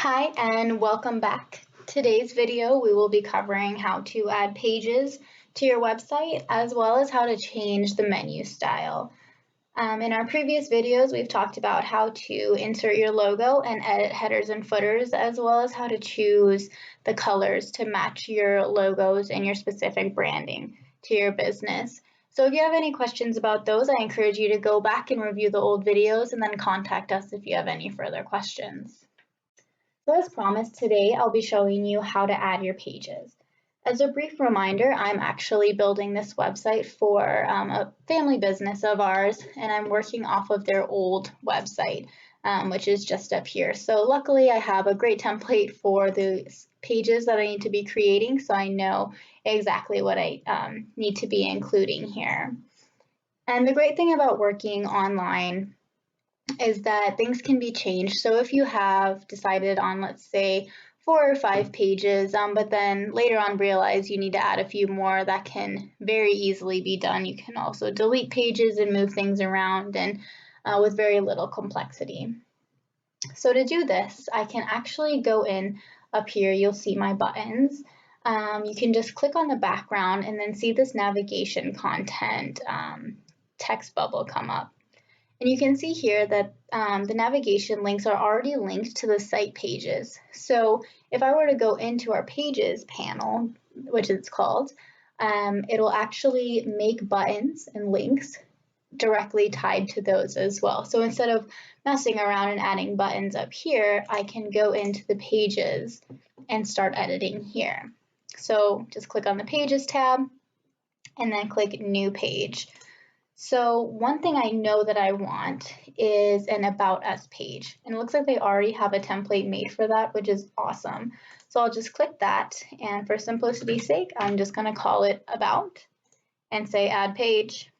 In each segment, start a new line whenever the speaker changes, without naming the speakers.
Hi and welcome back. Today's video we will be covering how to add pages to your website as well as how to change the menu style. In our previous videos we've talked about how to insert your logo and edit headers and footers as well as how to choose the colors to match your logos and your specific branding to your business. So if you have any questions about those, I encourage you to go back and review the old videos and then contact us if you have any further questions. So as promised, today I'll be showing you how to add your pages. As a brief reminder, I'm actually building this website for a family business of ours, and I'm working off of their old website, which is just up here. So luckily I have a great template for the pages that I need to be creating, so I know exactly what I need to be including here. And the great thing about working online is that things can be changed. So if you have decided on, let's say, 4 or 5 pages, but then later on realize you need to add a few more, that can very easily be done. You can also delete pages and move things around and with very little complexity. So to do this, I can actually go in up here, you'll see my buttons. You can just click on the background and then see this navigation content text bubble come up. And you can see here that the navigation links are already linked to the site pages. So if I were to go into our pages panel, which it's called, it'll actually make buttons and links directly tied to those as well. So instead of messing around and adding buttons up here, I can go into the pages and start editing here. So just click on the Pages tab and then click New Page. So one thing I know that I want is an About Us page, and it looks like they already have a template made for that, which is awesome. So I'll just click that, and for simplicity's sake, I'm just going to call it About and say Add Page,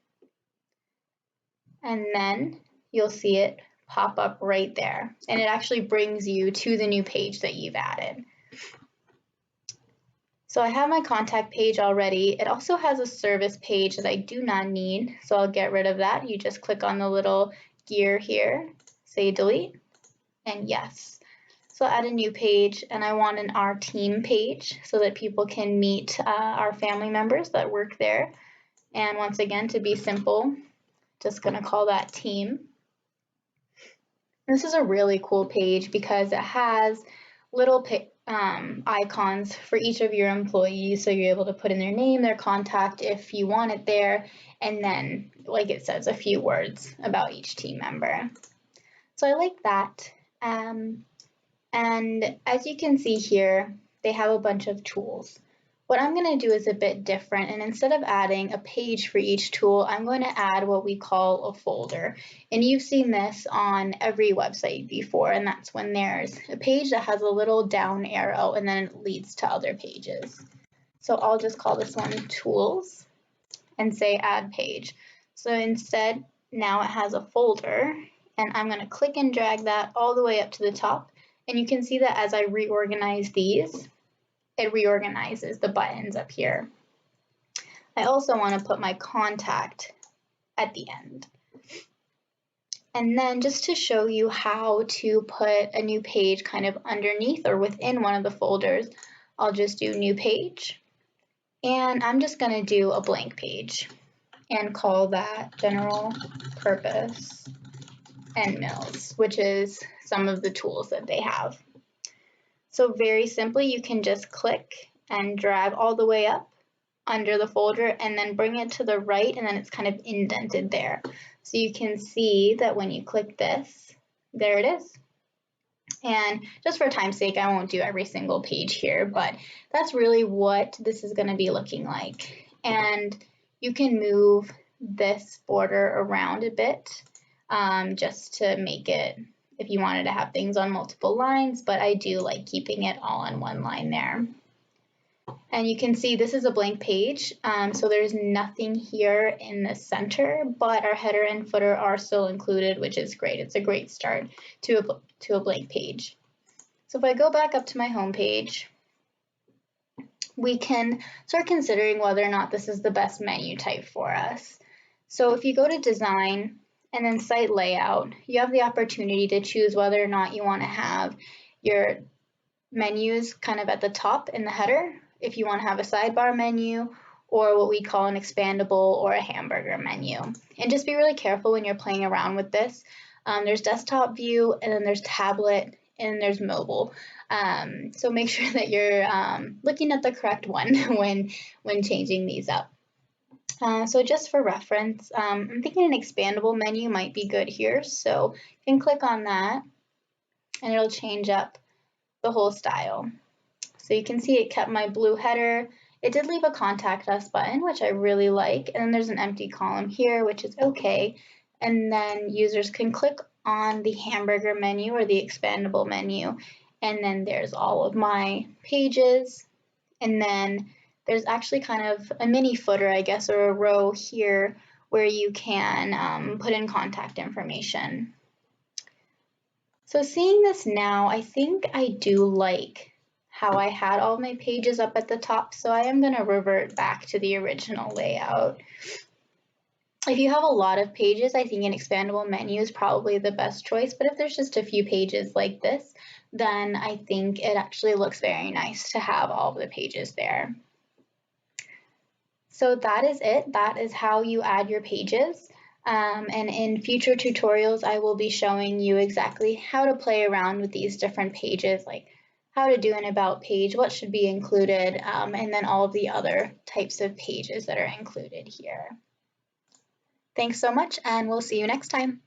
and then you'll see it pop up right there, and it actually brings you to the new page that you've added. So I have my contact page already. It also has a service page that I do not need, so I'll get rid of that. You just click on the little gear here, say delete, and yes. So I'll add a new page, and I want an Our Team page so that people can meet our family members that work there. And once again, to be simple, just gonna call that Team. This is a really cool page because it has little icons for each of your employees, so you're able to put in their name, their contact if you want it there, and then, like it says, a few words about each team member. So I like that. And as you can see here, they have a bunch of tools. What I'm going to do is a bit different, and instead of adding a page for each tool, I'm going to add what we call a folder. And you've seen this on every website before, and that's when there's a page that has a little down arrow and then it leads to other pages. So I'll just call this one Tools and say Add Page. So instead, now it has a folder, and I'm going to click and drag that all the way up to the top. And you can see that as I reorganize these, it reorganizes the buttons up here. I also want to put my contact at the end. And then just to show you how to put a new page kind of underneath or within one of the folders, I'll just do New Page. And I'm just going to do a blank page and call that General Purpose and Mills, which is some of the tools that they have. So very simply, you can just click and drag all the way up under the folder and then bring it to the right, and then it's kind of indented there. So you can see that when you click this, there it is. And just for time's sake, I won't do every single page here, but that's really what this is going to be looking like. And you can move this border around a bit just to make it, if you wanted to have things on multiple lines, but I do like keeping it all on one line there. And you can see this is a blank page, so there's nothing here in the center, but our header and footer are still included, which is great. It's a great start to a blank page. So if I go back up to my home page, we can start considering whether or not this is the best menu type for us. So if you go to Design and then Site Layout, you have the opportunity to choose whether or not you want to have your menus kind of at the top in the header if you want to have a sidebar menu, or what we call an expandable or a hamburger menu. And just be really careful when you're playing around with this. There's desktop view, and then there's tablet, and there's mobile. So make sure that you're looking at the correct one when changing these up. So just for reference, I'm thinking an expandable menu might be good here. So you can click on that and it'll change up the whole style. So you can see it kept my blue header. It did leave a contact us button, which I really like. And then there's an empty column here, which is okay. And then users can click on the hamburger menu or the expandable menu. And then there's all of my pages. And then there's actually kind of a mini footer, I guess, or a row here where you can put in contact information. So seeing this now, I think I do like how I had all my pages up at the top, so I am going to revert back to the original layout. If you have a lot of pages, I think an expandable menu is probably the best choice, but if there's just a few pages like this, then I think it actually looks very nice to have all the pages there. So that is it. That is how you add your pages. And in future tutorials, I will be showing you exactly how to play around with these different pages, like how to do an about page, what should be included, and then all of the other types of pages that are included here. Thanks so much, and we'll see you next time.